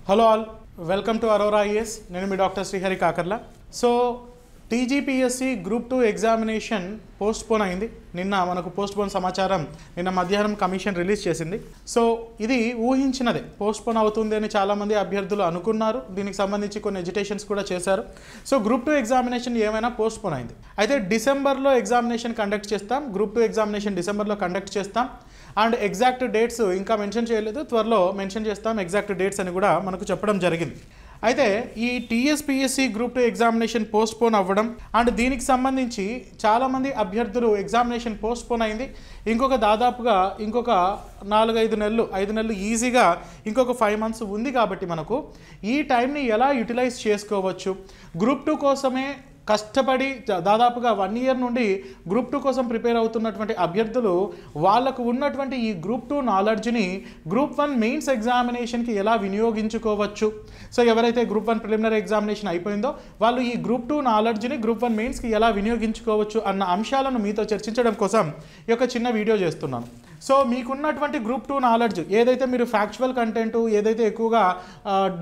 Hello all, welcome to Aurora IAS. నేను మీ doctor Srihari Kakarla. So TGPSC group 2 examination postpone అయింది. నిన్న మనకు పోస్ట్పోన్ సమాచారం నిన్న మధ్యాహ్నం కమిషన్ రిలీజ్ చేసింది. సో ఇది ఊహించినదే, పోస్ట్పోన్ అవుతుంది అని చాలామంది అభ్యర్థులు అనుకున్నారు. దీనికి సంబంధించి కొన్ని ఎజిటేషన్స్ కూడా చేశారు. సో గ్రూప్ 2 ఎగ్జామినేషన్ ఏమైనా పోస్ట్పోన్ అయింది. అయితే డిసెంబర్లో ఎగ్జామినేషన్ కండక్ట్ చేస్తాం. గ్రూప్ 2 ఎగ్జామినేషన్ డిసెంబర్లో కండక్ట్ చేస్తాం. అండ్ ఎగ్జాక్ట్ డేట్స్ ఇంకా మెన్షన్ చేయలేదు, త్వరలో మెన్షన్ చేస్తాం ఎగ్జాక్ట్ డేట్స్ అని కూడా మనకు చెప్పడం జరిగింది. అయితే ఈ టీఎస్పీఎస్సీ గ్రూప్ 2 ఎగ్జామినేషన్ పోస్ట్పోన్ అవ్వడం అండ్ దీనికి సంబంధించి చాలామంది అభ్యర్థులు ఎగ్జామినేషన్ పోస్ట్పోన్ అయింది. దాదాపుగా ఇంకొక 4-5 నెలలు ఈజీగా ఇంకొక 5 months ఉంది. కాబట్టి మనకు ఈ టైంని ఎలా యూటిలైజ్ చేసుకోవచ్చు, గ్రూప్ 2 కోసమే కష్టపడి దాదాపుగా 1 year నుండి గ్రూప్ 2 కోసం ప్రిపేర్ అవుతున్నటువంటి అభ్యర్థులు వాళ్ళకు ఉన్నటువంటి ఈ గ్రూప్ 2 నాలెడ్జ్ని గ్రూప్ 1 మెయిన్స్ ఎగ్జామినేషన్కి ఎలా వినియోగించుకోవచ్చు. సో ఎవరైతే గ్రూప్ 1 ప్రిలిమినరీ ఎగ్జామినేషన్ అయిపోయిందో వాళ్ళు ఈ గ్రూప్ 2 నాలెడ్జ్ని గ్రూప్ 1 మెయిన్స్కి ఎలా వినియోగించుకోవచ్చు అన్న అంశాలను మీతో చర్చించడం కోసం ఈ యొక్క చిన్న వీడియో చేస్తున్నాను. సో మీకున్నటువంటి గ్రూప్ 2 నాలెడ్జ్ ఏదైతే మీరు ఫ్యాక్చువల్ కంటెంట్ ఏదైతే ఎక్కువగా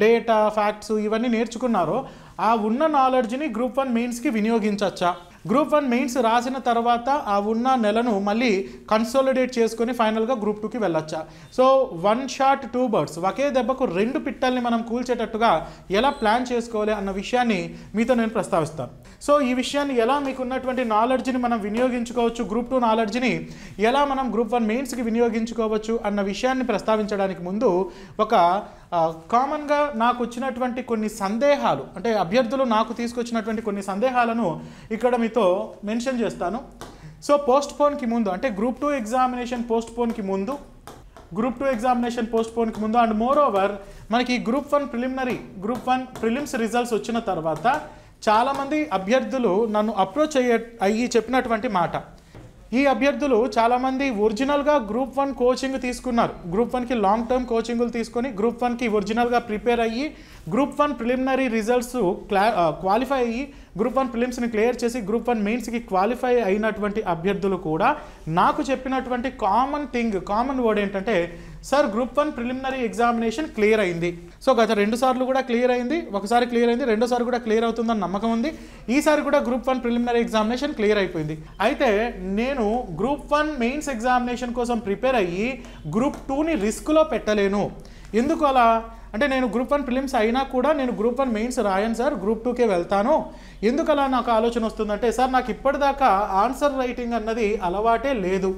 డేటా ఫ్యాక్ట్స్ ఇవన్నీ నేర్చుకున్నారో ఆ ఉన్న నాలెడ్జ్ని గ్రూప్ 1 మెయిన్స్కి వినియోగించవచ్చా, గ్రూప్ 1 మెయిన్స్ రాసిన తర్వాత ఆ ఉన్న నెలను మళ్ళీ కన్సాలిడేట్ చేసుకొని ఫైనల్గా గ్రూప్ 2కి వెళ్ళొచ్చా. సో 1 shot 2 birds, ఒకే దెబ్బకు 2 పిట్టల్ని మనం కూల్చేటట్టుగా ఎలా ప్లాన్ చేసుకోవాలి అన్న విషయాన్ని మీతో నేను ప్రస్తావిస్తాను. సో ఈ విషయాన్ని ఎలా మీకున్నటువంటి నాలెడ్జ్ని మనం వినియోగించుకోవచ్చు, గ్రూప్ 2 నాలెడ్జ్ని ఎలా మనం గ్రూప్ 1 మెయిన్స్కి వినియోగించుకోవచ్చు అన్న విషయాన్ని ప్రస్తావించడానికి ముందు ఒక కామన్గా నాకు వచ్చినటువంటి కొన్ని సందేహాలు, అంటే అభ్యర్థులు నాకు తీసుకొచ్చినటువంటి కొన్ని సందేహాలను ఇక్కడ మీతో మెన్షన్ చేస్తాను. సో పోస్ట్పోన్కి ముందు, అంటే గ్రూప్ 2 ఎగ్జామినేషన్ పోస్ట్పోన్కి ముందు అండ్ మోర్ ఓవర్ మనకి group 1 preliminary group 1 prelims results వచ్చిన తర్వాత చాలామంది అభ్యర్థులు నన్ను అప్రోచ్ అయ్యి చెప్పినటువంటి మాట, ఈ అభ్యర్థులు చాలామంది ఒరిజినల్గా గ్రూప్ 1 కోచింగ్ తీసుకున్నారు. గ్రూప్ 1కి లాంగ్ టర్మ్ కోచింగ్లు తీసుకొని గ్రూప్ 1కి ఒరిజినల్గా ప్రిపేర్ అయ్యి గ్రూప్ 1 ప్రిలిమినరీ రిజల్ట్స్ క్వాలిఫై అయ్యి గ్రూప్ 1 ప్రిలిమ్స్ని క్లియర్ చేసి గ్రూప్ 1 మెయిన్స్కి క్వాలిఫై అయినటువంటి అభ్యర్థులు కూడా నాకు చెప్పినటువంటి కామన్ వర్డ్ ఏంటంటే, sir group 1 preliminary examination clear అయింది. సో గత 2 సార్లు కూడా క్లియర్ అయింది, ఒకసారి క్లియర్ అయింది, రెండోసారి కూడా క్లియర్ అవుతుందని నమ్మకం ఉంది. ఈసారి కూడా గ్రూప్ 1 ప్రిలిమినరీ ఎగ్జామినేషన్ క్లియర్ అయిపోయింది. అయితే నేను గ్రూప్ 1 మెయిన్స్ ఎగ్జామినేషన్ కోసం ప్రిపేర్ అయ్యి గ్రూప్ 2ని రిస్క్లో పెట్టలేను. ఎందుకు అలా అంటే, నేను గ్రూప్ 1 ప్రిలిమ్స్ అయినా కూడా నేను గ్రూప్ 1 మెయిన్స్ రాయను సార్, గ్రూప్ 2కే వెళ్తాను. ఎందుకలా నాకు ఆలోచన వస్తుందంటే, సార్ నాకు ఇప్పటిదాకా ఆన్సర్ రైటింగ్ అన్నది అలవాటే లేదు.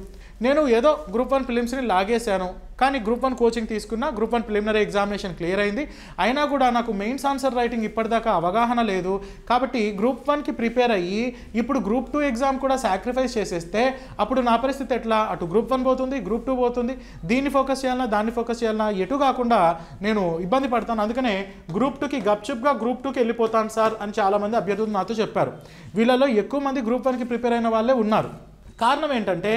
నేను ఏదో గ్రూప్ 1 ప్రిలిమ్స్ని లాగేశాను, కానీ గ్రూప్ 1 కోచింగ్ తీసుకున్నా, గ్రూప్ 1 ప్రిలిమినరీ ఎగ్జామినేషన్ క్లియర్ అయింది. అయినా కూడా నాకు మెయిన్స్ ఆన్సర్ రైటింగ్ ఇప్పటిదాకా అవగాహన లేదు. కాబట్టి గ్రూప్ 1కి ప్రిపేర్ అయ్యి ఇప్పుడు గ్రూప్ 2 ఎగ్జామ్ కూడా సాక్రిఫైస్ చేసేస్తే అప్పుడు నా పరిస్థితి ఎట్లా? అటు గ్రూప్ 1 పోతుంది, గ్రూప్ 2 పోతుంది, దీన్ని ఫోకస్ చేయాలన్నా దాన్ని ఫోకస్ చేయాలన్నా ఎటు కాకుండా నేను ఇబ్బంది పడతాను. అందుకనే గ్రూప్ 2కి గప్చుప్గా గ్రూప్ 2కి వెళ్ళిపోతాను సార్ అని చాలామంది అభ్యర్థులు నాతో చెప్పారు. వీళ్ళలో ఎక్కువ మంది గ్రూప్ 1కి ప్రిపేర్ అయిన వాళ్ళే ఉన్నారు. కారణం ఏంటంటే,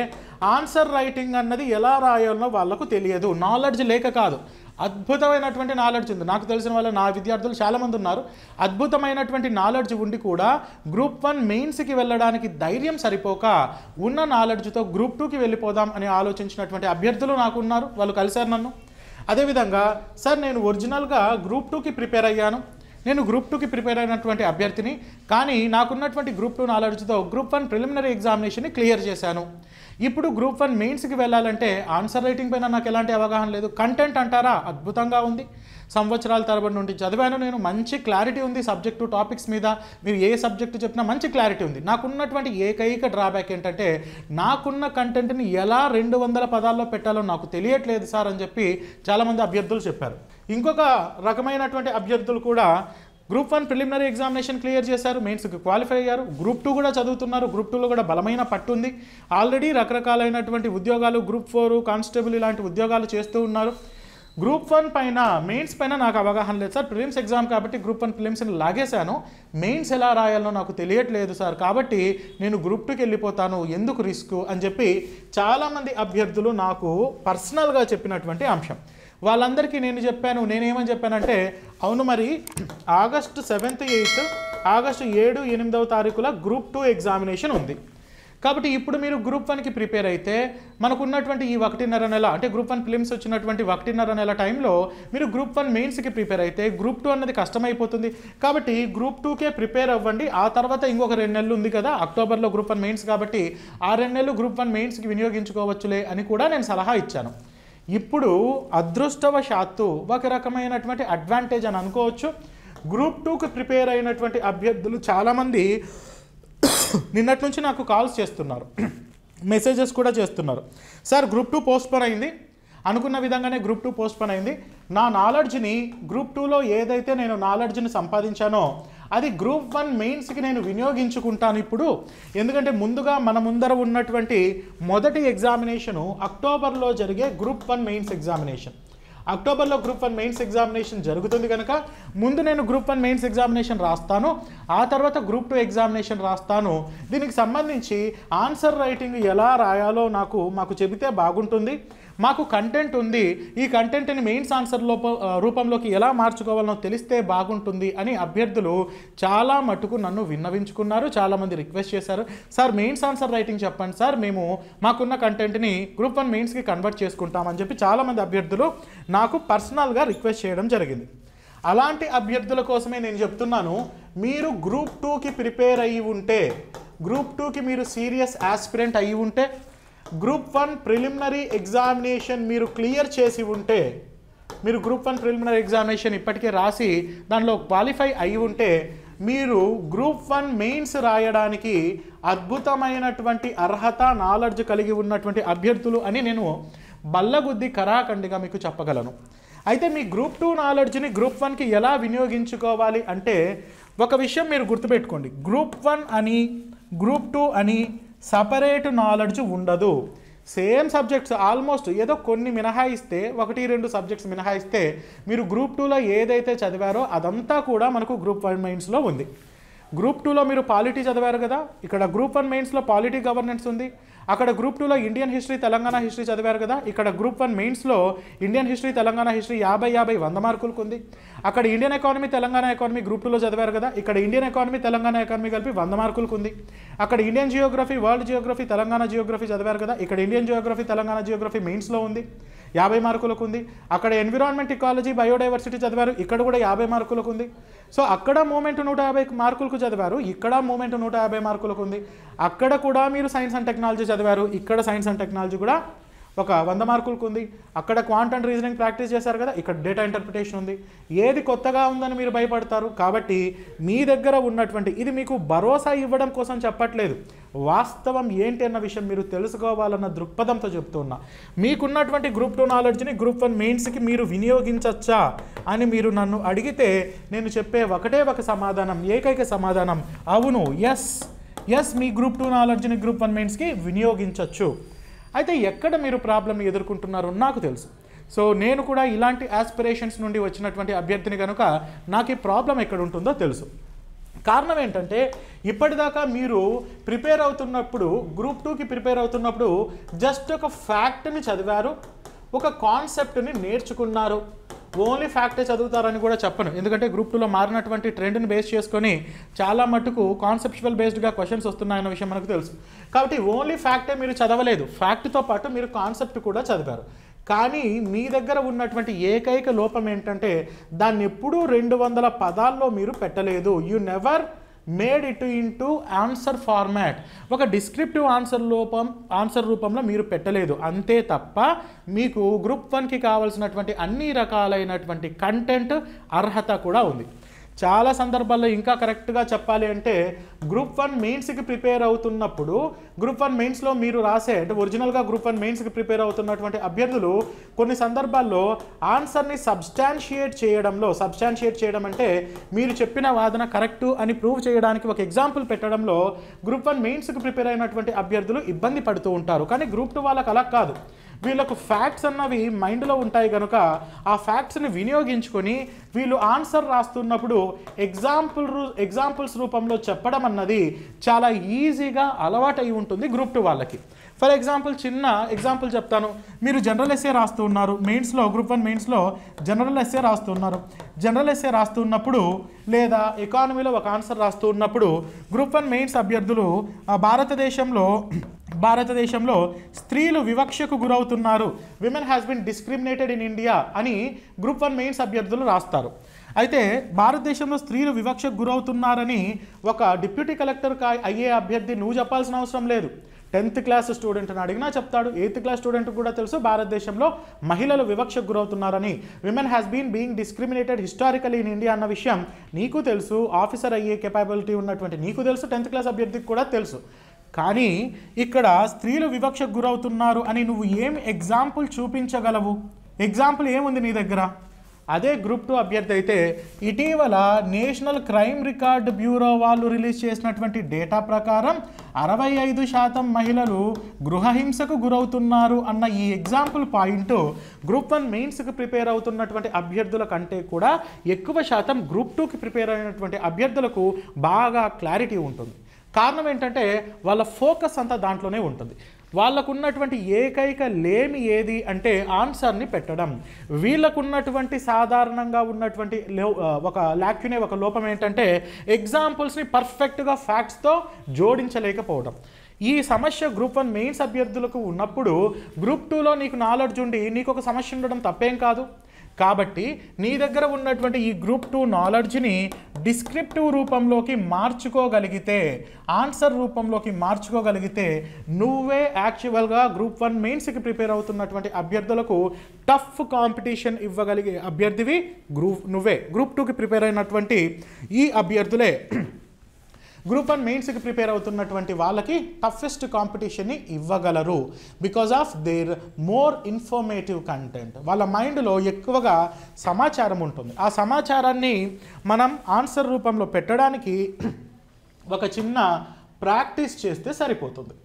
ఆన్సర్ రైటింగ్ అన్నది ఎలా రాయాలనో వాళ్ళకు తెలియదు, నాలెడ్జ్ లేక కాదు. అద్భుతమైనటువంటి నాలెడ్జ్ ఉంది, నాకు తెలిసిన వాళ్ళ నా విద్యార్థులు చాలామంది ఉన్నారు. అద్భుతమైనటువంటి నాలెడ్జ్ ఉండి కూడా గ్రూప్ 1 మెయిన్స్కి వెళ్ళడానికి ధైర్యం సరిపోక ఉన్న నాలెడ్జ్తో గ్రూప్ 2కి వెళ్ళిపోదాం అని ఆలోచించినటువంటి అభ్యర్థులు నాకు ఉన్నారు. వాళ్ళు కలిశారు నన్ను. అదేవిధంగా, సార్ నేను ఒరిజినల్గా గ్రూప్ 2కి ప్రిపేర్ అయ్యాను, నేను గ్రూప్ 2కి ప్రిపేర్ అయినటువంటి అభ్యర్థిని, కానీ నాకున్నటువంటి గ్రూప్ 2 నాలెడ్జ్తో గ్రూప్ 1 ప్రిలిమినరీ ఎగ్జామినేషన్ని క్లియర్ చేశాను. ఇప్పుడు గ్రూప్ 1 మెయిన్స్కి వెళ్ళాలంటే ఆన్సర్ రైటింగ్ పైన నాకు ఎలాంటి అవగాహన లేదు. కంటెంట్ అంటారా, అద్భుతంగా ఉంది, సంవత్సరాల తరబడి నుండి చదివాను నేను, మంచి క్లారిటీ ఉంది సబ్జెక్టు టాపిక్స్ మీద. మీరు ఏ సబ్జెక్టు చెప్పినా మంచి క్లారిటీ ఉంది. నాకున్నటువంటి ఏకైక డ్రాబ్యాక్ ఏంటంటే, నాకున్న కంటెంట్ని ఎలా 200 పదాల్లో పెట్టాలో నాకు తెలియట్లేదు సార్ అని చెప్పి చాలామంది అభ్యర్థులు చెప్పారు. ఇంకొక రకమైనటువంటి అభ్యర్థులు కూడా గ్రూప్ 1 ప్రిలిమినరీ ఎగ్జామినేషన్ క్లియర్ చేశారు, మెయిన్స్కి క్వాలిఫై అయ్యారు, గ్రూప్ 2 కూడా చదువుతున్నారు. గ్రూప్ 2లో కూడా బలమైన పట్టు ఉంది. ఆల్రెడీ రకరకాలైనటువంటి ఉద్యోగాలు, గ్రూప్ 4 కానిస్టేబుల్ ఇలాంటి ఉద్యోగాలు చేస్తూ ఉన్నారు. గ్రూప్ 1 పైన మెయిన్స్ పైన నాకు అవగాహన లేదు సార్, ప్రిలిమ్స్ ఎగ్జామ్ కాబట్టి గ్రూప్ 1 ప్రిలిమ్స్ని లాగేశాను, మెయిన్స్ ఎలా రాయాలో నాకు తెలియట్లేదు సార్, కాబట్టి నేను గ్రూప్ 2కి వెళ్ళిపోతాను, ఎందుకు రిస్క్ అని చెప్పి చాలామంది అభ్యర్థులు నాకు పర్సనల్గా చెప్పినటువంటి అంశం. వాళ్ళందరికీ నేనేమని చెప్పానంటే, అవును మరి ఆగస్టు 7th 8th ఆగస్టు 7, 8వ తారీఖుల గ్రూప్ 2 ఎగ్జామినేషన్ ఉంది. కాబట్టి ఇప్పుడు మీరు గ్రూప్ 1కి ప్రిపేర్ అయితే మనకున్నటువంటి ఈ 1.5 నెల అంటే గ్రూప్ 1 ప్రిలిమ్స్ వచ్చినటువంటి 1.5 నెల టైంలో మీరు గ్రూప్ 1 మెయిన్స్కి ప్రిపేర్ అయితే గ్రూప్ 2 అన్నది కష్టమైపోతుంది. కాబట్టి గ్రూప్ 2కే ప్రిపేర్ అవ్వండి. ఆ తర్వాత ఇంకొక 2 నెలలు ఉంది కదా, అక్టోబర్లో గ్రూప్ 1 మెయిన్స్, కాబట్టి ఆ 2 నెలలు గ్రూప్ 1 మెయిన్స్కి వినియోగించుకోవచ్చులే అని కూడా నేను సలహా ఇచ్చాను. ఇప్పుడు అదృష్టవశాత్తు ఒక రకమైనటువంటి అడ్వాంటేజ్ అని అనుకోవచ్చు. గ్రూప్ 2కి ప్రిపేర్ అయినటువంటి అభ్యర్థులు చాలామంది నిన్నటి నుంచి నాకు కాల్స్ చేస్తున్నారు, మెసేజెస్ కూడా చేస్తున్నారు. సార్ గ్రూప్ 2 పోస్ట్పోన్ అయింది, అనుకున్న విధంగానే గ్రూప్ 2 పోస్ట్పోన్ అయింది. నా నాలెడ్జ్ని గ్రూప్ 2లో ఏదైతే నేను నాలెడ్జ్ని సంపాదించానో అది గ్రూప్ 1 మెయిన్స్కి నేను వినియోగించుకుంటాను ఇప్పుడు. ఎందుకంటే ముందుగా మన ముందర ఉన్నటువంటి మొదటి ఎగ్జామినేషను అక్టోబర్లో జరిగే గ్రూప్ 1 మెయిన్స్ ఎగ్జామినేషన్. అక్టోబర్లో గ్రూప్ 1 మెయిన్స్ ఎగ్జామినేషన్ జరుగుతుంది కనుక ముందు నేను గ్రూప్ 1 మెయిన్స్ ఎగ్జామినేషన్ రాస్తాను, ఆ తర్వాత గ్రూప్ 2 ఎగ్జామినేషన్ రాస్తాను. దీనికి సంబంధించి ఆన్సర్ రైటింగ్ ఎలా రాయాలో మాకు చెబితే బాగుంటుంది. మాకు కంటెంట్ ఉంది, ఈ కంటెంట్ని మెయిన్స్ ఆన్సర్ రూపంలోకి ఎలా మార్చుకోవాలనో తెలిస్తే బాగుంటుంది అని అభ్యర్థులు చాలా మటుకు నన్ను విన్నవించుకున్నారు. చాలామంది రిక్వెస్ట్ చేశారు, సార్ మెయిన్స్ ఆన్సర్ రైటింగ్ చెప్పండి సార్, మేము మాకున్న కంటెంట్ని గ్రూప్ 1 మెయిన్స్కి కన్వర్ట్ చేసుకుంటామని చెప్పి చాలామంది అభ్యర్థులు నాకు పర్సనల్గా రిక్వెస్ట్ చేయడం జరిగింది. అలాంటి అభ్యర్థుల కోసమే నేను చెప్తున్నాను, మీరు గ్రూప్ 2కి ప్రిపేర్ అయ్యి ఉంటే, గ్రూప్ 2కి మీరు సీరియస్ ఆస్పిరెంట్ అయ్యి ఉంటే, గ్రూప్ 1 ప్రిలిమినరీ ఎగ్జామినేషన్ మీరు క్లియర్ చేసి ఉంటే, మీరు గ్రూప్ 1 ప్రిలిమినరీ ఎగ్జామినేషన్ ఇప్పటికే రాసి దానిలో క్వాలిఫై అయి ఉంటే, మీరు గ్రూప్ 1 మెయిన్స్ రాయడానికి అద్భుతమైనటువంటి అర్హత నాలెడ్జ్ కలిగి ఉన్నటువంటి అభ్యర్థులు అని నేను బల్లగుద్ది కరాఖండిగా మీకు చెప్పగలను. అయితే మీ గ్రూప్ 2 నాలెడ్జ్ని గ్రూప్ 1కి ఎలా వినియోగించుకోవాలి అంటే ఒక విషయం మీరు గుర్తుపెట్టుకోండి, గ్రూప్ 1 అని గ్రూప్ 2 అని సపరేట్ నాలెడ్జ్ ఉండదు. సేమ్ సబ్జెక్ట్స్ ఆల్మోస్ట్ ఏదో కొన్ని మినహాయిస్తే 1-2 సబ్జెక్ట్స్ మినహాయిస్తే మీరు గ్రూప్ 2లో ఏదైతే చదివారో అదంతా కూడా మనకు గ్రూప్ 1 మెయిన్స్లో ఉంది. గ్రూప్ 2లో మీరు పాలిటీ చదివారు కదా, ఇక్కడ గ్రూప్ 1 మెయిన్స్లో పాలిటీ గవర్నెన్స్ ఉంది. అక్కడ గ్రూప్ 2లో ఇండియన్ హిస్టరీ తెలంగాణ హిస్టరీ చదివారు కదా, ఇక్కడ గ్రూప్ 1 మెయిన్స్లో ఇండియన్ హిస్టరీ తెలంగాణ హిస్టరీ 50 100 మార్కులకు ఉంది. అక్కడ Indian economy Telangana economy group 2లో చదివారు కదా, ఇక్కడ ఇండియన్ ఎకానమీ తెలంగాణ ఎకానమీ కలిపి 100 మార్కులకు ఉంది. అక్కడ Indian Geography world Geography Telangana Geography చదివారు కదా, ఇక్కడ ఇండియన్ జియోగ్రఫీ తెలంగాణ జియోగ్రఫీ మెయిన్స్లో ఉంది, 50 మార్కులకు ఉంది. అక్కడ ఎన్విరాన్మెంట్ ఇకాలజీ బయోడైవర్సిటీ చదివారు, ఇక్కడ కూడా 50 మార్కులకు ఉంది. సో అక్కడ మూమెంట్ 150 మార్కులకు చదివారు, ఇక్కడ మూమెంట్ 150 మార్కులకు ఉంది. అక్కడ కూడా మీరు సైన్స్ అండ్ టెక్నాలజీ చదివారు, ఇక్కడ సైన్స్ అండ్ టెక్నాలజీ కూడా ఒక 100 మార్కులకు ఉంది. అక్కడ క్వాంట్ అండ్ రీజనింగ్ ప్రాక్టీస్ చేశారు కదా, ఇక్కడ డేటా ఇంటర్ప్రిటేషన్ ఉంది. ఏది కొత్తగా ఉందని మీరు భయపడతారు. కాబట్టి మీ దగ్గర ఉన్నటువంటి ఇది మీకు భరోసా ఇవ్వడం కోసం చెప్పట్లేదు, వాస్తవం ఏంటి అన్న విషయం మీరు తెలుసుకోవాలన్న దృక్పథంతో చెప్తున్నా. మీకున్నటువంటి గ్రూప్ 2 నాలెడ్జ్ని గ్రూప్ 1 మెయిన్స్కి మీరు వినియోగించచ్చా అని మీరు నన్ను అడిగితే నేను చెప్పే ఒకటే ఒక సమాధానం, ఏకైక సమాధానం, అవును, ఎస్ మీ గ్రూప్ 2 నాలెడ్జ్ని గ్రూప్ 1 మెయిన్స్కి వినియోగించవచ్చు. అయితే ఎక్కడ మీరు ప్రాబ్లమ్ని ఎదుర్కొంటున్నారో నాకు తెలుసు. సో నేను కూడా ఇలాంటి ఆస్పిరేషన్స్ నుండి వచ్చినటువంటి అభ్యర్థిని కనుక నాకు ఈ ప్రాబ్లం ఎక్కడ ఉంటుందో తెలుసు. కారణం ఏంటంటే ఇప్పటిదాకా మీరు ప్రిపేర్ అవుతున్నప్పుడు గ్రూప్ 2కి ప్రిపేర్ అవుతున్నప్పుడు జస్ట్ ఒక ఫ్యాక్ట్ని చదివారు, ఒక కాన్సెప్ట్ని నేర్చుకున్నారు. ఓన్లీ ఫ్యాక్టే చదువుతారని కూడా చెప్పను, ఎందుకంటే గ్రూప్ 2లో మారినటువంటి ట్రెండ్ని బేస్ చేసుకొని చాలా మటుకు కాన్సెప్చువల్ బేస్డ్గా క్వశ్చన్స్ వస్తున్నాయన్న విషయం మనకు తెలుసు. కాబట్టి ఓన్లీ ఫ్యాక్టే మీరు చదవలేదు, ఫ్యాక్ట్తో పాటు మీరు కాన్సెప్ట్ కూడా చదివారు. కానీ మీ దగ్గర ఉన్నటువంటి ఏకైక లోపం ఏంటంటే దాన్ని ఎప్పుడూ 200 పదాల్లో మీరు పెట్టలేదు. You never made it into answer format, ఒక డిస్క్రిప్టివ్ ఆన్సర్ రూపంలో మీరు పెట్టలేదు. అంతే తప్ప మీకు గ్రూప్ 1కి కావాల్సినటువంటి అన్ని రకాలైనటువంటి కంటెంట్ అర్హత కూడా ఉంది. చాలా సందర్భాల్లో ఇంకా కరెక్ట్గా చెప్పాలి అంటే గ్రూప్ 1 మెయిన్స్కి ప్రిపేర్ అవుతున్నప్పుడు గ్రూప్ 1 మెయిన్స్లో మీరు రాసే అంటే ఒరిజినల్గా గ్రూప్ 1 మెయిన్స్కి ప్రిపేర్ అవుతున్నటువంటి అభ్యర్థులు కొన్ని సందర్భాల్లో ఆన్సర్ని సబ్స్టాన్షియేట్ చేయడం అంటే మీరు చెప్పిన వాదన కరెక్టు అని ప్రూవ్ చేయడానికి ఒక ఎగ్జాంపుల్ పెట్టడంలో గ్రూప్ 1 మెయిన్స్కి ప్రిపేర్ అయినటువంటి అభ్యర్థులు ఇబ్బంది పడుతూ ఉంటారు. కానీ గ్రూప్ 2 వాళ్ళకి అలా కాదు. వీళ్ళకు ఫ్యాక్ట్స్ అన్నవి మైండ్లో ఉంటాయి కనుక ఆ ఫ్యాక్ట్స్ని వినియోగించుకొని వీళ్ళు ఆన్సర్ రాస్తున్నప్పుడు ఎగ్జాంపుల్స్ రూపంలో చెప్పడం అన్నది చాలా ఈజీగా అలవాటై ఉంటుంది గ్రూప్ 2 వాళ్ళకి. ఫర్ ఎగ్జాంపుల్ చిన్న ఎగ్జాంపుల్ చెప్తాను. మీరు జనరల్ ఎస్సే రాస్తూ ఉన్నారు, మెయిన్స్లో గ్రూప్ 1 మెయిన్స్లో జనరల్ ఎస్సే రాస్తూ ఉన్నారు. జనరల్ ఎస్సే రాస్తూ ఉన్నప్పుడు లేదా ఎకానమీలో ఒక ఆన్సర్ రాస్తూ ఉన్నప్పుడు గ్రూప్ 1 మెయిన్స్ అభ్యర్థులు భారతదేశంలో స్త్రీలు వివక్షకు గురవుతున్నారు, women has been discriminated in India అని గ్రూప్ 1 మెయిన్స్ అభ్యర్థులు రాస్తారు. అయితే భారతదేశంలో స్త్రీలు వివక్షకు గురవుతున్నారని ఒక డిప్యూటీ కలెక్టర్ అయ్యే అభ్యర్థి నువ్వు చెప్పాల్సిన అవసరం లేదు. 10th క్లాస్ స్టూడెంట్ని అడిగినా చెప్తాడు. 8th క్లాస్ స్టూడెంట్ కూడా తెలుసు భారతదేశంలో మహిళలు వివక్షకు గురవుతున్నారని, women has being discriminated historically in India అన్న విషయం నీకు తెలుసు. ఆఫీసర్ అయ్యే కెపాబిలిటీ ఉన్నటువంటి నీకు తెలుసు, 10th క్లాస్ అభ్యర్థికి కూడా తెలుసు. కానీ ఇక్కడ స్త్రీలు వివక్షకు గురవుతున్నారు అని నువ్వు ఏం ఎగ్జాంపుల్ చూపించగలవు? ఎగ్జాంపుల్ ఏముంది నీ దగ్గర? అదే గ్రూప్ 2 అభ్యర్థి అయితే ఇటీవల నేషనల్ క్రైమ్ రికార్డ్ బ్యూరో వాళ్ళు రిలీజ్ చేసినటువంటి డేటా ప్రకారం 65% మహిళలు గృహహింసకు గురవుతున్నారు అన్న ఈ ఎగ్జాంపుల్ పాయింట్ గ్రూప్ 1 మెయిన్స్కి ప్రిపేర్ అవుతున్నటువంటి అభ్యర్థుల కంటే కూడా ఎక్కువ శాతం గ్రూప్ 2కి ప్రిపేర్ అయినటువంటి అభ్యర్థులకు బాగా క్లారిటీ ఉంటుంది. కారణం ఏంటంటే వాళ్ళ ఫోకస్ అంతా దాంట్లోనే ఉంటుంది. వాళ్ళకున్నటువంటి ఏకైక లేమి ఏది అంటే ఆన్సర్ని పెట్టడం. వీళ్ళకున్నటువంటి సాధారణంగా ఉన్నటువంటి ఒక లోపం ఏంటంటే ఎగ్జాంపుల్స్ని పర్ఫెక్ట్గా ఫ్యాక్ట్స్తో జోడించలేకపోవడం. ఈ సమస్య గ్రూప్ 1 మెయిన్స్ అభ్యర్థులకు ఉన్నప్పుడు గ్రూప్ 2లో నీకు నాలెడ్జ్ ఉండి నీకు ఒక సమస్య ఉండడం తప్పేం కాదు. కాబట్టి నీ దగ్గర ఉన్నటువంటి ఈ గ్రూప్ 2 నాలెడ్జ్ని డిస్క్రిప్టివ్ రూపంలోకి మార్చుకోగలిగితే, ఆన్సర్ రూపంలోకి మార్చుకోగలిగితే నువ్వే యాక్చువల్గా గ్రూప్ 1 మెయిన్స్కి ప్రిపేర్ అవుతున్నటువంటి అభ్యర్థులకు టఫ్ కాంపిటీషన్ ఇవ్వగలిగే అభ్యర్థివి నువ్వే. గ్రూప్ 2కి ప్రిపేర్ అయినటువంటి ఈ అభ్యర్థులే గ్రూప్ 1 మెయిన్స్కి ప్రిపేర్ అవుతున్నటువంటి వాళ్ళకి టఫెస్ట్ కాంపిటీషన్ని ఇవ్వగలరు. Because of their more informative content. వాళ్ళ మైండ్లో ఎక్కువగా సమాచారం ఉంటుంది. ఆ సమాచారాన్ని మనం ఆన్సర్ రూపంలో పెట్టడానికి ఒక చిన్న ప్రాక్టీస్ చేస్తే సరిపోతుంది.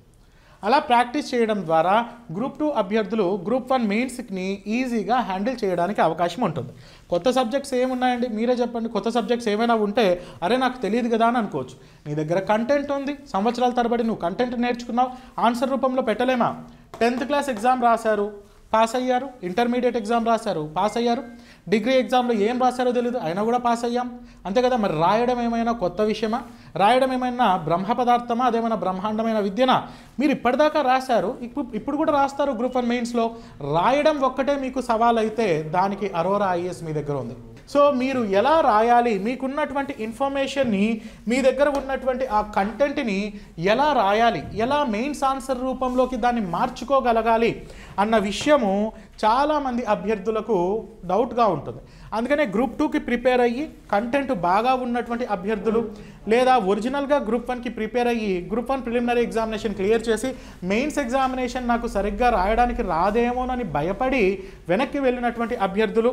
అలా ప్రాక్టీస్ చేయడం ద్వారా గ్రూప్ 2 అభ్యర్థులు గ్రూప్ 1 మెయిన్స్ని ఈజీగా హ్యాండిల్ చేయడానికి అవకాశం ఉంటుంది. కొత్త సబ్జెక్ట్స్ ఏమున్నాయండి మీరే చెప్పండి. కొత్త సబ్జెక్ట్స్ ఏమైనా ఉంటే అరే నాకు తెలియదు కదా అని అనుకోవచ్చు. నీ దగ్గర కంటెంట్ ఉంది, సంవత్సరాల తరబడి నువ్వు కంటెంట్ నేర్చుకున్నావు, ఆన్సర్ రూపంలో పెట్టలేమా? 10th క్లాస్ ఎగ్జామ్ రాశారు, పాస్ అయ్యారు. ఇంటర్మీడియట్ ఎగ్జామ్ రాశారు, పాస్ అయ్యారు. డిగ్రీ ఎగ్జామ్లో ఏం రాశారో తెలియదు, అయినా కూడా పాస్ అయ్యాం. అంతే కదా. మరి రాయడం ఏమైనా కొత్త విషయమా? రాయడం ఏమైనా బ్రహ్మ పదార్థమా? అదేమైనా బ్రహ్మాండమైన విద్యనా? మీరు ఇప్పటిదాకా రాశారు, ఇప్పుడు కూడా రాస్తారు గ్రూప్ 1 మెయిన్స్లో. రాయడం ఒక్కటే మీకు సవాల్ అయితే దానికి అరోరా ఐఏఎస్ మీ దగ్గర ఉంది. సో మీరు ఎలా రాయాలి, మీకున్నటువంటి ఇన్ఫర్మేషన్ని, మీ దగ్గర ఉన్నటువంటి ఆ కంటెంట్ని ఎలా రాయాలి, ఎలా మెయిన్స్ ఆన్సర్ రూపంలోకి దాన్ని మార్చుకోగలగాలి అన్న విషయము చాలామంది అభ్యర్థులకు డౌట్గా ఉంటుంది. అందుకనే గ్రూప్ 2కి ప్రిపేర్ అయ్యి కంటెంట్ బాగా ఉన్నటువంటి అభ్యర్థులు లేదా ఒరిజినల్గా గ్రూప్ 1కి ప్రిపేర్ అయ్యి గ్రూప్ 1 ప్రిలిమినరీ ఎగ్జామినేషన్ క్లియర్ చేసి మెయిన్స్ ఎగ్జామినేషన్ నాకు సరిగ్గా రాయడానికి రాదేమోనని భయపడి వెనక్కి వెళ్ళినటువంటి అభ్యర్థులు,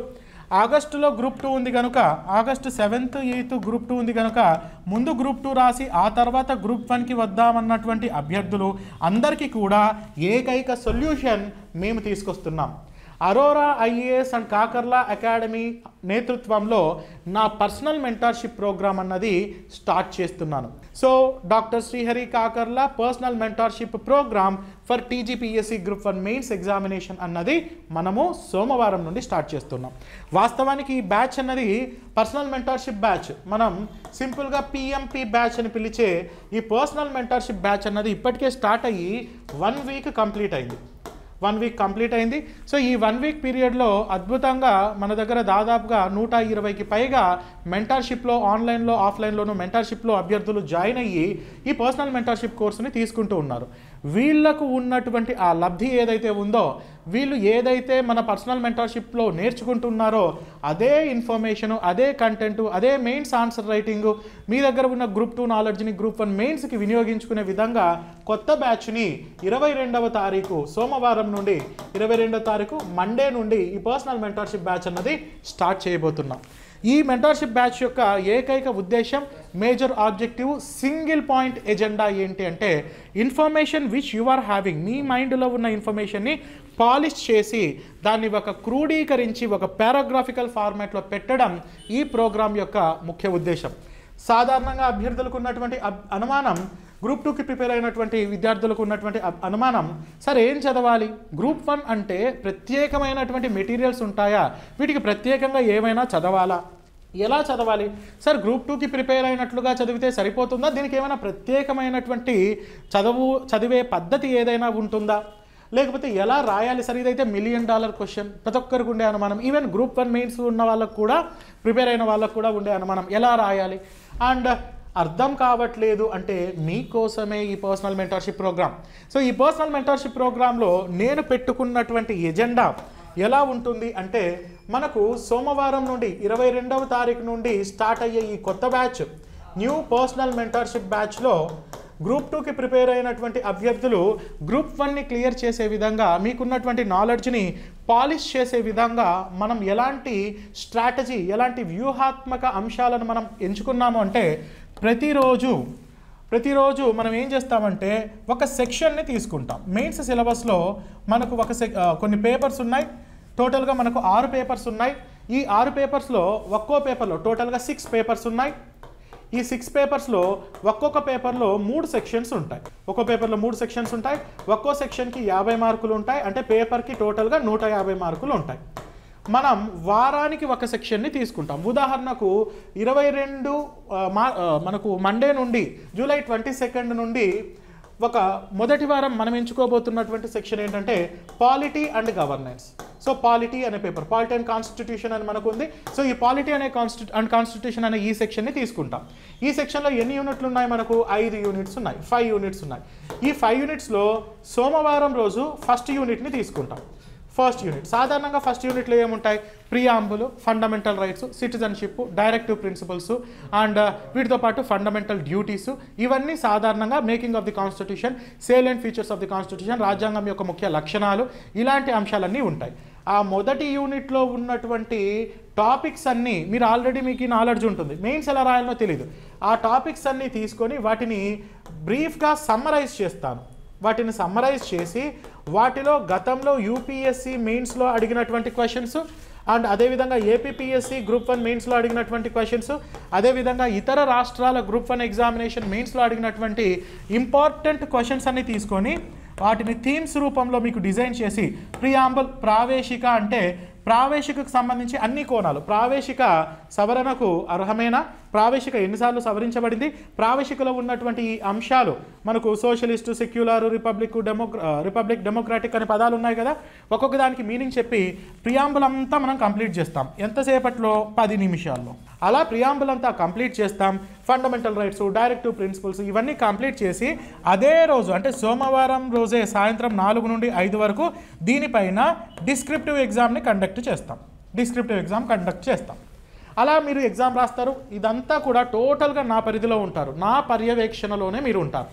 ఆగస్టులో గ్రూప్ 2 ఉంది కనుక, ఆగస్టు 7th 8th గ్రూప్ 2 ఉంది కనుక ముందు గ్రూప్ 2 రాసి ఆ తర్వాత గ్రూప్ 1కి వద్దామన్నటువంటి అభ్యర్థులు అందరికీ కూడా ఏకైక సొల్యూషన్ మేము తీసుకొస్తున్నాం. Aurora IAS and Kakarla academy నేతృత్వంలో నా పర్సనల్ మెంటర్షిప్ ప్రోగ్రామ్ అన్నది స్టార్ట్ చేస్తున్నాను. So doctor Srihari Kakarla personal mentorship program for TGPSC group 1 mains examination అన్నది మనము సోమవారం నుండి స్టార్ట్ చేస్తున్నాం. వాస్తవానికి ఈ బ్యాచ్ అన్నది పర్సనల్ మెంటర్షిప్ బ్యాచ్. మనం సింపుల్గా పిఎంపి బ్యాచ్ అని పిలిచే ఈ పర్సనల్ మెంటర్షిప్ బ్యాచ్ అన్నది ఇప్పటికే స్టార్ట్ అయ్యి 1 వీక్ కంప్లీట్ అయింది. 1 వీక్ కంప్లీట్ అయింది. సో ఈ 1 వీక్ పీరియడ్లో అద్భుతంగా మన దగ్గర దాదాపుగా 120కి పైగా మెంటర్షిప్లో ఆన్లైన్లో ఆఫ్లైన్లోనూ మెంటర్షిప్లో అభ్యర్థులు జాయిన్ అయ్యి ఈ పర్సనల్ మెంటర్షిప్ కోర్సుని తీసుకుంటూ ఉన్నారు. వీళ్లకు ఉన్నటువంటి ఆ లబ్ధి ఏదైతే ఉందో, వీళ్ళు ఏదైతే మన పర్సనల్ మెంటర్షిప్లో నేర్చుకుంటున్నారో అదే ఇన్ఫర్మేషను, అదే కంటెంటు, అదే మెయిన్స్ ఆన్సర్ రైటింగు మీ దగ్గర ఉన్న గ్రూప్ 2 నాలెడ్జ్ని గ్రూప్ 1 మెయిన్స్కి వినియోగించుకునే విధంగా కొత్త బ్యాచ్ని 22వ తారీఖు సోమవారం నుండి 22వ తారీఖు మండే నుండి ఈ పర్సనల్ మెంటర్షిప్ బ్యాచ్ అన్నది స్టార్ట్ చేయబోతున్నాం. ఈ మెంటర్షిప్ బ్యాచ్ యొక్క ఏకైక ఉద్దేశం, major objective, single point agenda ఏంటి అంటే information which you are having, మీ మైండ్లో ఉన్న ఇన్ఫర్మేషన్ని పాలిష్ చేసి దాన్ని ఒక క్రోడీకరించి ఒక పారాగ్రాఫికల్ ఫార్మాట్లో పెట్టడం ఈ ప్రోగ్రాం యొక్క ముఖ్య ఉద్దేశం. సాధారణంగా అభ్యర్థులకు ఉన్నటువంటి అనుమానం, గ్రూప్ 2కి ప్రిపేర్ అయినటువంటి విద్యార్థులకు ఉన్నటువంటి అనుమానం, సార్ ఏం చదవాలి, గ్రూప్ 1 అంటే ప్రత్యేకమైనటువంటి మెటీరియల్స్ ఉంటాయా, వీటికి ప్రత్యేకంగా ఏమైనా చదవాలా, ఎలా చదవాలి, సార్ గ్రూప్ 2కి ప్రిపేర్ అయినట్లుగా చదివితే సరిపోతుందా, దీనికి ఏమైనా ప్రత్యేకమైనటువంటి చదివే పద్ధతి ఏదైనా ఉంటుందా, లేకపోతే ఎలా రాయాలి సార్, ఇదైతే $1 మిలియన్ క్వశ్చన్, ప్రతి ఒక్కరికి ఉండే అనుమానం. ఈవెన్ గ్రూప్ 1 మెయిన్స్ ఉన్న వాళ్ళకు కూడా, ప్రిపేర్ అయిన వాళ్ళకు కూడా ఉండే అనుమానం, ఎలా రాయాలి అండ్ అర్థం కావట్లేదు అంటే మీకోసమే ఈ పర్సనల్ మెంటర్షిప్ ప్రోగ్రామ్. సో ఈ పర్సనల్ మెంటర్షిప్ ప్రోగ్రాంలో నేను పెట్టుకున్నటువంటి ఎజెండా ఎలా ఉంటుంది అంటే, మనకు సోమవారం నుండి 22వ తారీఖు నుండి స్టార్ట్ అయ్యే ఈ కొత్త బ్యాచ్, న్యూ పర్సనల్ మెంటర్షిప్ బ్యాచ్లో గ్రూప్ 2కి ప్రిపేర్ అయినటువంటి అభ్యర్థులు గ్రూప్ 1ని క్లియర్ చేసే విధంగా, మీకున్నటువంటి నాలెడ్జ్ని పాలిష్ చేసే విధంగా మనం ఎలాంటి స్ట్రాటజీ, ఎలాంటి వ్యూహాత్మక అంశాలను మనం ఎంచుకున్నాము అంటే, ప్రతిరోజు మనం ఏం చేస్తామంటే ఒక సెక్షన్ని తీసుకుంటాం. మెయిన్స్ సిలబస్లో మనకు కొన్ని పేపర్స్ ఉన్నాయి, టోటల్గా మనకు 6 పేపర్స్ ఉన్నాయి. ఈ 6 పేపర్స్లో ఒక్కో పేపర్లో టోటల్గా 6 పేపర్స్ ఉన్నాయి. ఈ 6 పేపర్స్లో ఒక్కొక్క పేపర్లో 3 సెక్షన్స్ ఉంటాయి. ఒక్కో పేపర్లో 3 సెక్షన్స్ ఉంటాయి. ఒక్కో సెక్షన్కి 50 మార్కులు ఉంటాయి. అంటే పేపర్కి టోటల్గా 150 మార్కులు ఉంటాయి. మనం వారానికి ఒక సెక్షన్ని తీసుకుంటాం. ఉదాహరణకు 22 మనకు మండే నుండి జూలై 22 నుండి ఒక మొదటి వారం మనం ఎంచుకోబోతున్నటువంటి సెక్షన్ ఏంటంటే polity and governance. So polity అనే పేపర్, పాలిటీ అండ్ కాన్స్టిట్యూషన్ అని మనకు ఉంది. సో ఈ పాలిటీ అనే కాన్స్టిట్యూషన్ అనే ఈ సెక్షన్ని తీసుకుంటాం. ఈ సెక్షన్లో ఎన్ని యూనిట్లు ఉన్నాయి, మనకు 5 యూనిట్స్ ఉన్నాయి, 5 యూనిట్స్ ఉన్నాయి. ఈ 5 యూనిట్స్లో సోమవారం రోజు ఫస్ట్ యూనిట్ని తీసుకుంటాం. ఫస్ట్ యూనిట్ సాధారణంగా ఫస్ట్ యూనిట్లో ఏముంటాయి, preamble, fundamental rights, citizenship, directive principles and వీటితో పాటు ఫండమెంటల్ డ్యూటీస్, ఇవన్నీ సాధారణంగా making of the constitution, salient features of the constitution, రాజ్యాంగం యొక్క ముఖ్య లక్షణాలు, ఇలాంటి అంశాలన్నీ ఉంటాయి. ఆ మొదటి యూనిట్లో ఉన్నటువంటి టాపిక్స్ అన్నీ మీరు ఆల్రెడీ మీకు ఈ నాలెడ్జ్ ఉంటుంది, మెయిన్స్ ఎలా రాయాలనో తెలియదు. ఆ టాపిక్స్ అన్నీ తీసుకొని వాటిని బ్రీఫ్గా సమ్మరైజ్ చేస్తాను. వాటిని సమ్మరైజ్ చేసి వాటిలో గతంలో యూపీఎస్సీ మెయిన్స్లో అడిగినటువంటి క్వశ్చన్స్ అండ్ అదేవిధంగా ఏపీపీఎస్సీ గ్రూప్ 1 మెయిన్స్లో అడిగినటువంటి క్వశ్చన్స్, అదేవిధంగా ఇతర రాష్ట్రాల గ్రూప్ 1 ఎగ్జామినేషన్ మెయిన్స్లో అడిగినటువంటి ఇంపార్టెంట్ క్వశ్చన్స్ అన్ని తీసుకొని వాటిని థీమ్స్ రూపంలో మీకు డిజైన్ చేసి, ప్రియాంబుల్ ప్రావేశిక అంటే ప్రావేశికకు సంబంధించి అన్ని కోణాలు, ప్రావేశిక సవరణకు అర్హమైన, ప్రావేశిక ఎన్నిసార్లు సవరించబడింది, ప్రావేశికలో ఉన్నటువంటి ఈ అంశాలు మనకు సోషలిస్టు, సెక్యులర్, రిపబ్లిక్, డెమోక్రాటిక్ అనే పదాలు ఉన్నాయి కదా, ఒక్కొక్క దానికి మీనింగ్ చెప్పి ప్రియాంబుల్ అంతా మనం కంప్లీట్ చేస్తాం. ఎంతసేపట్లో 10 నిమిషాల్లో. అలా ప్రియాంబుల్ అంతా కంప్లీట్ చేస్తాం. ఫండమెంటల్ రైట్స్, డైరెక్టివ్ ప్రిన్సిపల్స్ ఇవన్నీ కంప్లీట్ చేసి అదే రోజు అంటే సోమవారం రోజే సాయంత్రం 4 నుండి 5 వరకు దీనిపైన డిస్క్రిప్టివ్ ఎగ్జామ్ని కండక్ట్ చేస్తాం. అలా మీరు ఎగ్జామ్ రాస్తారు. ఇదంతా కూడా టోటల్గా నా పరిధిలో ఉంటారు, నా పర్యవేక్షణలోనే మీరు ఉంటారు.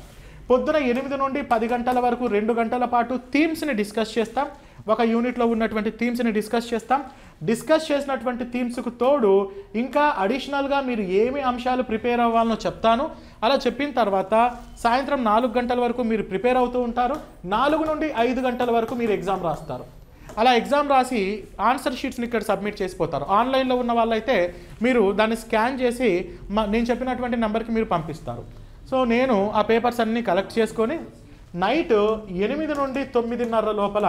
పొద్దున 8 నుండి 10 గంటల వరకు 2 గంటల పాటు థీమ్స్ని డిస్కస్ చేస్తాం. ఒక యూనిట్లో ఉన్నటువంటి థీమ్స్ని డిస్కస్ చేస్తాం. డిస్కస్ చేసినటువంటి థీమ్స్కు తోడు ఇంకా అడిషనల్గా మీరు ఏమి అంశాలు ప్రిపేర్ అవ్వాలనో చెప్తాను. అలా చెప్పిన తర్వాత సాయంత్రం 4 గంటల వరకు మీరు ప్రిపేర్ అవుతూ ఉంటారు. 4 నుండి 5 గంటల వరకు మీరు ఎగ్జామ్ రాస్తారు. అలా ఎగ్జామ్ రాసి ఆన్సర్ షీట్స్ని ఇక్కడ సబ్మిట్ చేసిపోతారు. ఆన్లైన్లో ఉన్న వాళ్ళైతే మీరు దాన్ని స్కాన్ చేసి నేను చెప్పినటువంటి నెంబర్కి మీరు పంపిస్తారు. సో నేను ఆ పేపర్స్ అన్నీ కలెక్ట్ చేసుకొని నైట్ 8 నుండి 9:30 లోపల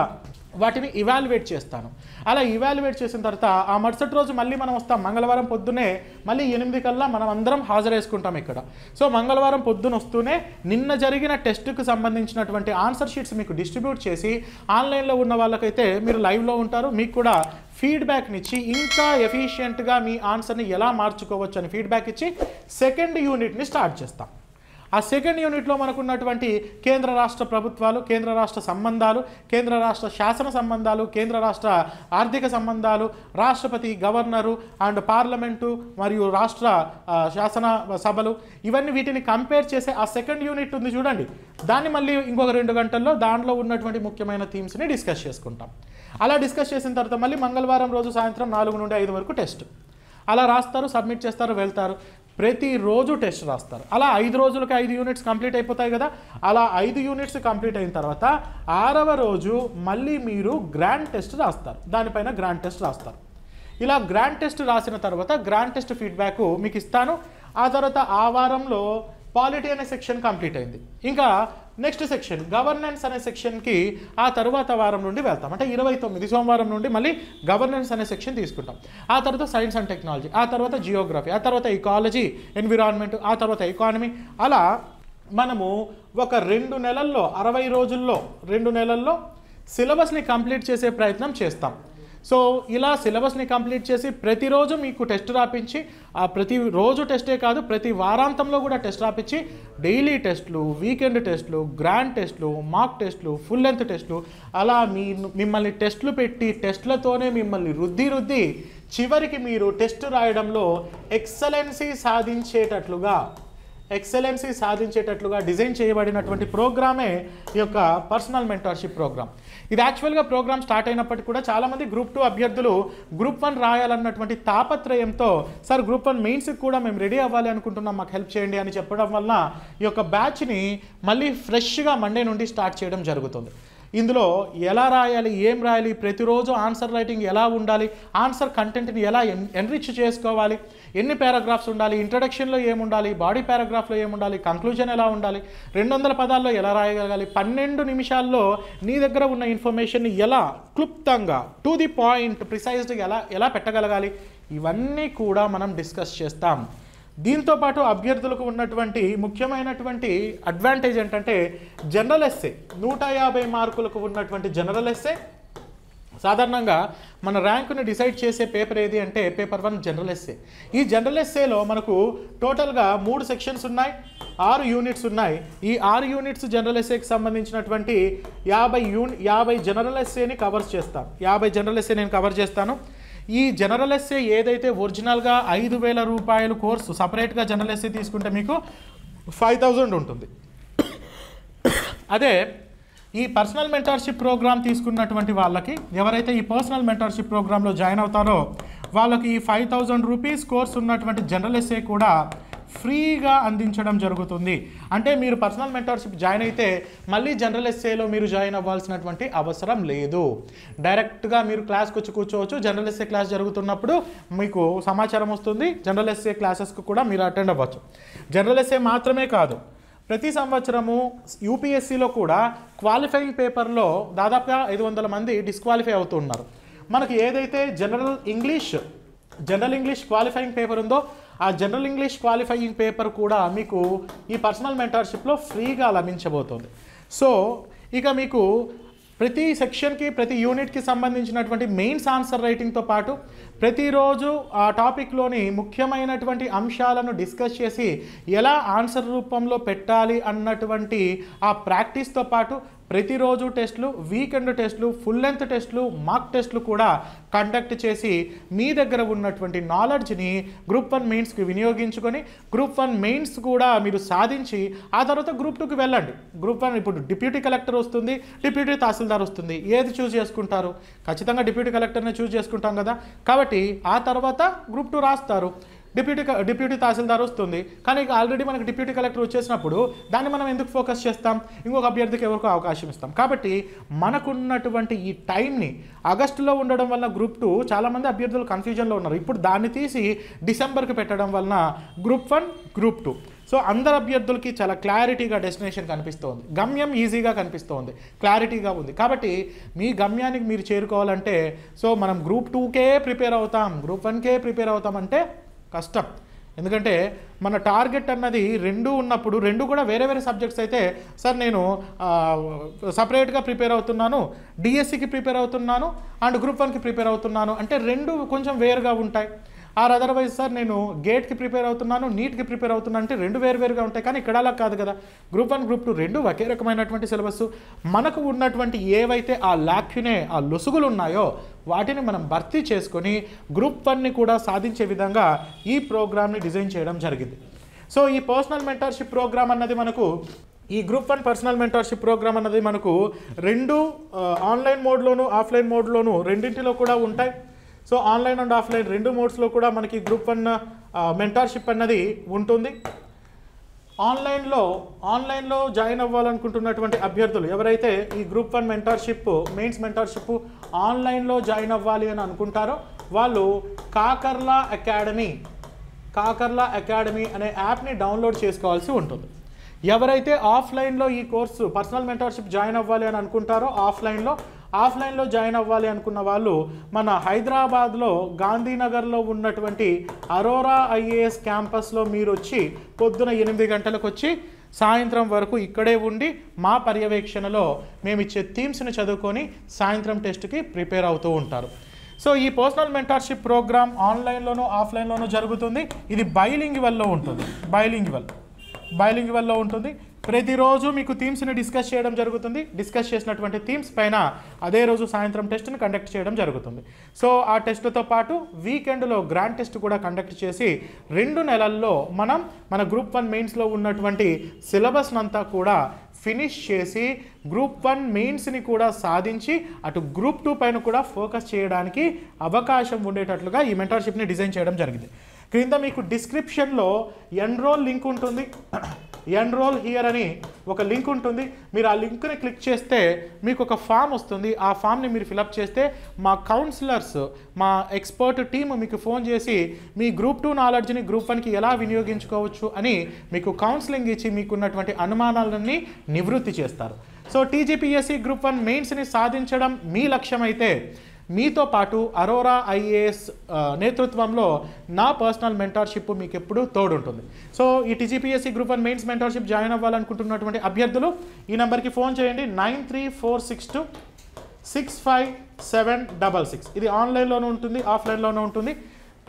వాటిని ఇవాల్యుయేట్ చేస్తాను. అలా ఇవాల్యుయేట్ చేసిన తర్వాత ఆ మరుసటి రోజు మళ్ళీ మనం వస్తాం. మంగళవారం పొద్దునే మళ్ళీ 8 కల్లా మనం అందరం హాజరేసుకుంటాం ఇక్కడ. సో మంగళవారం పొద్దున వస్తూనే నిన్న జరిగిన టెస్ట్కి సంబంధించినటువంటి ఆన్సర్ షీట్స్ మీకు డిస్ట్రిబ్యూట్ చేసి, ఆన్లైన్లో ఉన్న వాళ్ళకైతే మీరు లైవ్లో ఉంటారు, మీకు కూడా ఫీడ్బ్యాక్ని ఇచ్చి ఇంకా ఎఫిషియెంట్గా మీ ఆన్సర్ని ఎలా మార్చుకోవచ్చు అని ఫీడ్బ్యాక్ ఇచ్చి సెకండ్ యూనిట్ని స్టార్ట్ చేస్తాం. ఆ సెకండ్ యూనిట్లో మనకున్నటువంటి కేంద్ర రాష్ట్ర ప్రభుత్వాలు, కేంద్ర రాష్ట్ర సంబంధాలు, కేంద్ర రాష్ట్ర శాసన సంబంధాలు, కేంద్ర రాష్ట్ర ఆర్థిక సంబంధాలు, రాష్ట్రపతి, గవర్నరు అండ్ పార్లమెంటు మరియు రాష్ట్ర శాసన సభలు, ఇవన్నీ వీటిని కంపేర్ చేసే ఆ సెకండ్ యూనిట్ ఉంది చూడండి, దాన్ని మళ్ళీ ఇంకొక 2 గంటల్లో దానిలో ఉన్నటువంటి ముఖ్యమైన థీమ్స్ని డిస్కస్ చేసుకుంటాం. అలా డిస్కస్ చేసిన తర్వాత మళ్ళీ మంగళవారం రోజు సాయంత్రం 4 నుండి 5 వరకు టెస్ట్. అలా రాస్తారు, సబ్మిట్ చేస్తారు, వెళ్తారు. ప్రతిరోజు టెస్ట్ రాస్తారు. అలా 5 రోజులకి 5 యూనిట్స్ కంప్లీట్ అయిపోతాయి కదా. అలా 5 యూనిట్స్ కంప్లీట్ అయిన తర్వాత 6వ రోజు మళ్ళీ మీరు గ్రాండ్ టెస్ట్ రాస్తారు. దానిపైన గ్రాండ్ టెస్ట్ రాస్తారు. ఇలా గ్రాండ్ టెస్ట్ రాసిన తర్వాత గ్రాండ్ టెస్ట్ ఫీడ్బ్యాక్ మీకు ఇస్తాను. ఆ తర్వాత ఆ వారంలో పాలిటీ అనే సెక్షన్ కంప్లీట్ అయింది. ఇంకా నెక్స్ట్ సెక్షన్ గవర్నెన్స్ అనే సెక్షన్కి ఆ తరువాత వారం నుండి వెళ్తాం. అంటే 29 సోమవారం నుండి మళ్ళీ గవర్నెన్స్ అనే సెక్షన్ తీసుకుంటాం. ఆ తర్వాత సైన్స్ అండ్ టెక్నాలజీ, ఆ తర్వాత జియోగ్రఫీ, ఆ తర్వాత ఇకాలజీ, ఎన్విరాన్మెంట్, ఆ తర్వాత ఎకానమీ. అలా మనము ఒక 2 నెలల్లో 60 రోజుల్లో 2 నెలల్లో సిలబస్ని కంప్లీట్ చేసే ప్రయత్నం చేస్తాం. సో ఇలా సిలబస్ని కంప్లీట్ చేసి ప్రతిరోజు మీకు టెస్ట్ రాపించి, ఆ ప్రతిరోజు టెస్టే కాదు ప్రతి వారాంతంలో కూడా టెస్ట్ రాపించి డైలీ టెస్ట్లు, వీకెండ్ టెస్ట్లు, గ్రాండ్ టెస్ట్లు, మాక్ టెస్ట్లు, ఫుల్ లెంత్ టెస్ట్లు, అలా మిమ్మల్ని టెస్టులు పెట్టి టెస్ట్లతోనే మిమ్మల్ని రుద్ది చివరికి మీరు టెస్ట్ రాయడంలో ఎక్సలెన్సీ సాధించేటట్లుగా డిజైన్ చేయబడినటువంటి ప్రోగ్రామే ఈ యొక్క పర్సనల్ మెంటర్షిప్ ప్రోగ్రామ్. ఇది యాక్చువల్గా ప్రోగ్రామ్ స్టార్ట్ అయినప్పటికీ కూడా చాలామంది గ్రూప్ 2 అభ్యర్థులు గ్రూప్ 1 రాయాలన్నటువంటి తాపత్రయంతో సార్ గ్రూప్ 1 మెయిన్స్కి కూడా మేము రెడీ అవ్వాలి అనుకుంటున్నాం, మాకు హెల్ప్ చేయండి అని చెప్పడం వల్ల ఈ యొక్క బ్యాచ్ని మళ్ళీ ఫ్రెష్గా మండే నుండి స్టార్ట్ చేయడం జరుగుతుంది. ఇందులో ఎలా రాయాలి, ఏం రాయాలి, ప్రతిరోజు ఆన్సర్ రైటింగ్ ఎలా ఉండాలి, ఆన్సర్ కంటెంట్ని ఎలా ఎన్రిచ్ చేసుకోవాలి, ఎన్ని పారాగ్రాఫ్స్ ఉండాలి, ఇంట్రడక్షన్లో ఏముండాలి, బాడీ పారాగ్రాఫ్లో ఏముండాలి, కంక్లూజన్ ఎలా ఉండాలి, 200 పదాల్లో ఎలా రాయగలగాలి, 12 నిమిషాల్లో నీ దగ్గర ఉన్న ఇన్ఫర్మేషన్ని ఎలా క్లుప్తంగా టు ది పాయింట్ ప్రిసైజ్డ్గా ఎలా పెట్టగలగాలి, ఇవన్నీ కూడా మనం డిస్కస్ చేస్తాం. దీంతోపాటు అభ్యర్థులకు ఉన్నటువంటి ముఖ్యమైనటువంటి అడ్వాంటేజ్ ఏంటంటే జనరల్ ఎస్సే 150 మార్కులకు ఉన్నటువంటి జనరల్ ఎస్సే. సాధారణంగా మన ర్యాంకుని డిసైడ్ చేసే పేపర్ ఏది అంటే పేపర్ 1 జనరల్ ఎస్సే. ఈ జనరల్ ఎస్సేలో మనకు టోటల్గా 3 సెక్షన్స్ ఉన్నాయి, 6 యూనిట్స్ ఉన్నాయి. ఈ 6 యూనిట్స్ జనరల్ ఎస్సేకి సంబంధించినటువంటి 50 జనరల్ ఎస్సేని కవర్ చేస్తాను. 50 జనరల్ ఎస్సే నేను కవర్ చేస్తాను. ఈ జనరల్ ఎస్సే ఏదైతే ఒరిజినల్గా 5,000 రూపాయలు కోర్సు సపరేట్గా జనరల్ ఎస్సే తీసుకుంటే మీకు 5,000 ఉంటుంది. అదే ఈ పర్సనల్ మెంటర్షిప్ ప్రోగ్రామ్ తీసుకున్నటువంటి వాళ్ళకి, ఎవరైతే ఈ పర్సనల్ మెంటర్షిప్ ప్రోగ్రాంలో జాయిన్ అవుతారో వాళ్ళకి ఈ 5,000 రూపీస్ కోర్స్ ఉన్నటువంటి జనరల్ ఎస్సే కూడా ఫ్రీగా అందించడం జరుగుతుంది. అంటే మీరు పర్సనల్ మెంటర్షిప్ జాయిన్ అయితే మళ్ళీ జనరల్ ఎస్సేలో మీరు జాయిన్ అవ్వాల్సినటువంటి అవసరం లేదు. డైరెక్ట్గా మీరు క్లాస్కి వచ్చి కూర్చోవచ్చు. జనరల్ ఎస్సే క్లాస్ జరుగుతున్నప్పుడు మీకు సమాచారం వస్తుంది. జనరల్ ఎస్సే క్లాసెస్కి కూడా మీరు అటెండ్ అవ్వచ్చు. జనరల్ ఎస్సే మాత్రమే కాదు, ప్రతి సంవత్సరము యూపీఎస్సీలో కూడా క్వాలిఫైయింగ్ పేపర్లో దాదాపుగా 500 మంది డిస్క్వాలిఫై అవుతున్నారు. మనకి ఏదైతే జనరల్ ఇంగ్లీష్ క్వాలిఫైయింగ్ పేపర్ ఉందో ఆ జనరల్ ఇంగ్లీష్ క్వాలిఫైయింగ్ పేపర్ కూడా మీకు ఈ పర్సనల్ మెంటర్షిప్లో ఫ్రీగా లభించబోతుంది. సో ఇక మీకు ప్రతి సెక్షన్కి ప్రతి యూనిట్కి సంబంధించినటువంటి మెయిన్స్ ఆన్సర్ రైటింగ్తో పాటు ప్రతిరోజు ఆ టాపిక్లోని ముఖ్యమైనటువంటి అంశాలను డిస్కస్ చేసి ఎలా ఆన్సర్ రూపంలో పెట్టాలి అన్నటువంటి ఆ ప్రాక్టీస్తో పాటు ప్రతిరోజు టెస్టులు, వీకెండ్ టెస్టులు, ఫుల్ లెంత్ టెస్టులు, మాక్ టెస్టులు కూడా కండక్ట్ చేసి మీ దగ్గర ఉన్నటువంటి నాలెడ్జ్ని గ్రూప్ 1 మెయిన్స్కి వినియోగించుకొని గ్రూప్ 1 మెయిన్స్ కూడా మీరు సాధించి ఆ తర్వాత గ్రూప్ 2కి వెళ్ళండి. గ్రూప్ 1 ఇప్పుడు డిప్యూటీ కలెక్టర్ వస్తుంది, డిప్యూటీ తహసీల్దార్ వస్తుంది. ఏది చూస్ చేసుకుంటారు? ఖచ్చితంగా డిప్యూటీ కలెక్టర్ని చూస్ చేసుకుంటాం కదా. కాబట్టి ఆ తర్వాత గ్రూప్ 2 రాస్తారు. డిప్యూటీ తహసీల్దార్ వస్తుంది. కానీ ఆల్రెడీ మనకి డిప్యూటీ కలెక్టర్ వచ్చేసినప్పుడు దాన్ని మనం ఎందుకు ఫోకస్ చేస్తాం? ఇంకొక అభ్యర్థికి ఎవరికో అవకాశం ఇస్తాం. కాబట్టి మనకున్నటువంటి ఈ టైంని ఆగస్టులో ఉండడం వల్ల గ్రూప్ 2 చాలామంది అభ్యర్థులు కన్ఫ్యూజన్లో ఉన్నారు. ఇప్పుడు దాన్ని తీసి డిసెంబర్కి పెట్టడం వలన గ్రూప్ 1, గ్రూప్ 2 సో అందరు అభ్యర్థులకి చాలా క్లారిటీగా డెస్టినేషన్ కనిపిస్తోంది, గమ్యం ఈజీగా కనిపిస్తోంది, క్లారిటీగా ఉంది. కాబట్టి మీ గమ్యానికి మీరు చేరుకోవాలంటే సో మనం గ్రూప్ 2కే ప్రిపేర్ అవుతాం, గ్రూప్ 1కే ప్రిపేర్ అవుతామంటే కష్టం. ఎందుకంటే మన టార్గెట్ అన్నది 2 ఉన్నప్పుడు 2 కూడా వేరే వేరే సబ్జెక్ట్స్ అయితే సార్ నేను సపరేట్గా ప్రిపేర్ అవుతున్నాను, డిఎస్సికి ప్రిపేర్ అవుతున్నాను అండ్ గ్రూప్ 1కి ప్రిపేర్ అవుతున్నాను అంటే 2 కొంచెం వేరుగా ఉంటాయి. ఆర్ అదర్వైజ్ సార్ నేను గేట్కి ప్రిపేర్ అవుతున్నాను, నీట్కి ప్రిపేర్ అవుతున్నాను అంటే 2 వేరువేరుగా ఉంటాయి. కానీ ఇక్కడ అలా కాదు కదా. గ్రూప్ 1, గ్రూప్ 2 2 ఒకే రకమైనటువంటి సిలబస్. మనకు ఉన్నటువంటి ఏవైతే ఆ లాక్యునే ఆ లొసుగులు ఉన్నాయో వాటిని మనం భర్తీ చేసుకొని గ్రూప్ 1ని కూడా సాధించే విధంగా ఈ ప్రోగ్రామ్ని డిజైన్ చేయడం జరిగింది. సో ఈ పర్సనల్ మెంటర్షిప్ ప్రోగ్రామ్ అన్నది మనకు ఈ గ్రూప్ 1 పర్సనల్ మెంటర్షిప్ ప్రోగ్రామ్ అన్నది మనకు 2 ఆన్లైన్ మోడ్లోను ఆఫ్లైన్ మోడ్లోను రెండింటిలో కూడా ఉంటాయి. సో ఆన్లైన్ అండ్ ఆఫ్లైన్ రెండు మోడ్స్లో కూడా మనకి గ్రూప్ 1 మెంటార్షిప్ అన్నది ఉంటుంది. ఆన్లైన్లో జాయిన్ అవ్వాలనుకుంటున్నటువంటి అభ్యర్థులు ఎవరైతే ఈ గ్రూప్ 1 మెంటార్షిప్ మెయిన్స్ మెంటార్షిప్ ఆన్లైన్లో జాయిన్ అవ్వాలి అని అనుకుంటారో వాళ్ళు కాకర్లా అకాడమీ అనే యాప్ని డౌన్లోడ్ చేసుకోవాల్సి ఉంటుంది. ఎవరైతే ఆఫ్లైన్లో ఈ కోర్సు పర్సనల్ మెంటార్షిప్ జాయిన్ అవ్వాలి అని అనుకుంటారో ఆఫ్లైన్లో జాయిన్ అవ్వాలి అనుకున్న వాళ్ళు మన హైదరాబాద్లో గాంధీనగర్లో ఉన్నటువంటి అరోరా ఐఏఎస్ క్యాంపస్లో మీరు వచ్చి పొద్దున 8 గంటలకు వచ్చి సాయంత్రం వరకు ఇక్కడే ఉండి మా పర్యవేక్షణలో మేము ఇచ్చే థీమ్స్ని చదువుకొని సాయంత్రం టెస్ట్కి ప్రిపేర్ అవుతూ ఉంటారు. సో ఈ పర్సనల్ మెంటార్షిప్ ప్రోగ్రామ్ ఆన్లైన్లోనూ ఆఫ్లైన్లోనూ జరుగుతుంది. ఇది బైలింగ్వల్లో ఉంటుంది. ప్రతిరోజు మీకు థీమ్స్ని డిస్కస్ చేయడం జరుగుతుంది. డిస్కస్ చేసినటువంటి థీమ్స్ పైన అదే రోజు సాయంత్రం టెస్ట్ని కండక్ట్ చేయడం జరుగుతుంది. సో ఆ టెస్ట్తో పాటు వీకెండ్లో గ్రాండ్ టెస్ట్ కూడా కండక్ట్ చేసి 2 నెలల్లో మన గ్రూప్ 1 మెయిన్స్లో ఉన్నటువంటి సిలబస్ని అంతా కూడా ఫినిష్ చేసి గ్రూప్ 1 మెయిన్స్ని కూడా సాధించి అటు గ్రూప్ 2 పైన కూడా ఫోకస్ చేయడానికి అవకాశం ఉండేటట్లుగా ఈ మెంటార్షిప్ని డిజైన్ చేయడం జరిగింది. క్రింద మీకు డిస్క్రిప్షన్లో ఎన్రోల్ లింక్ ఉంటుంది. ఎన్రోల్ హియర్ అని ఒక లింక్ ఉంటుంది. మీరు ఆ లింక్ని క్లిక్ చేస్తే మీకు ఒక ఫామ్ వస్తుంది. ఆ ఫామ్ని మీరు ఫిలప్ చేస్తే మా కౌన్సిలర్స్, మా ఎక్స్పర్ట్ టీమ్ మీకు ఫోన్ చేసి మీ గ్రూప్ 2 నాలెడ్జ్ని గ్రూప్ 1కి ఎలా వినియోగించుకోవచ్చు అని మీకు కౌన్సిలింగ్ ఇచ్చి మీకున్నటువంటి అనుమానాలన్నీ నివృత్తి చేస్తారు. సో టీజీపీఎస్సీ గ్రూప్ 1 మెయిన్స్ని సాధించడం మీ లక్ష్యం అయితే మీతో పాటు అరోరా ఐఏఎస్ నేతృత్వంలో నా పర్సనల్ మెంటార్షిప్ మీకు ఎప్పుడూ తోడుంటుంది. సో ఈ TGPSC group 1 mains mentorship join అవ్వాలనుకుంటున్నటువంటి అభ్యర్థులు ఈ నెంబర్కి ఫోన్ చేయండి 9346265766. ఇది ఆన్లైన్లోనూ ఉంటుంది, ఆఫ్లైన్లోనూ ఉంటుంది.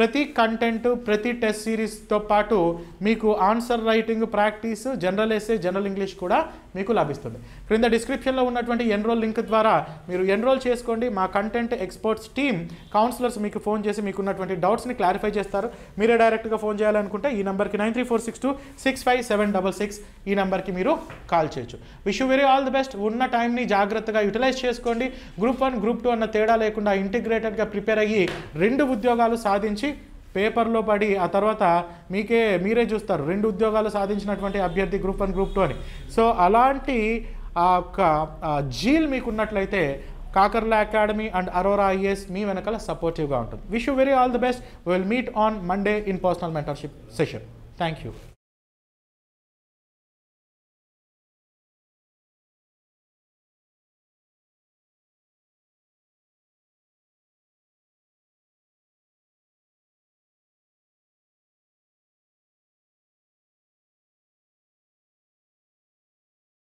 ప్రతి కంటెంట్, ప్రతి టెస్ట్ సిరీస్తో పాటు మీకు answer writing practice, general essay, general English కూడా మీకు లభిస్తుంది. క్రింద డిస్క్రిప్షన్లో ఉన్నటువంటి ఎన్రోల్ లింక్ ద్వారా మీరు ఎన్రోల్ చేసుకోండి. మా కంటెంట్ ఎక్స్పర్ట్స్ టీమ్ కౌన్సిలర్స్ మీకు ఫోన్ చేసి మీకున్నటువంటి డౌట్స్ని క్లారిఫై చేస్తారు. మీరే డైరెక్ట్గా ఫోన్ చేయాలనుకుంటే ఈ నెంబర్కి 9346265766 ఈ నెంబర్కి మీరు కాల్ చేయొచ్చు. Wish you very all the best. ఉన్న టైంని జాగ్రత్తగా యూటిలైజ్ చేసుకోండి. గ్రూప్ 1, గ్రూప్ 2 అన్న తేడా లేకుండా ఇంటిగ్రేటెడ్గా ప్రిపేర్ అయ్యి 2 ఉద్యోగాలు సాధించి పేపర్లో పడి ఆ తర్వాత మీరే చూస్తారు 2 ఉద్యోగాలు సాధించినటువంటి అభ్యర్థి గ్రూప్ 1, గ్రూప్ 2 అని. సో అలాంటి జీల్ మీకున్నట్లయితే Kakarla academy and Aurora IAS మీ వెనకాల సపోర్టివ్గా ఉంటుంది. Wish you very all the best. Will meet on Monday in personal mentorship session. Thank you.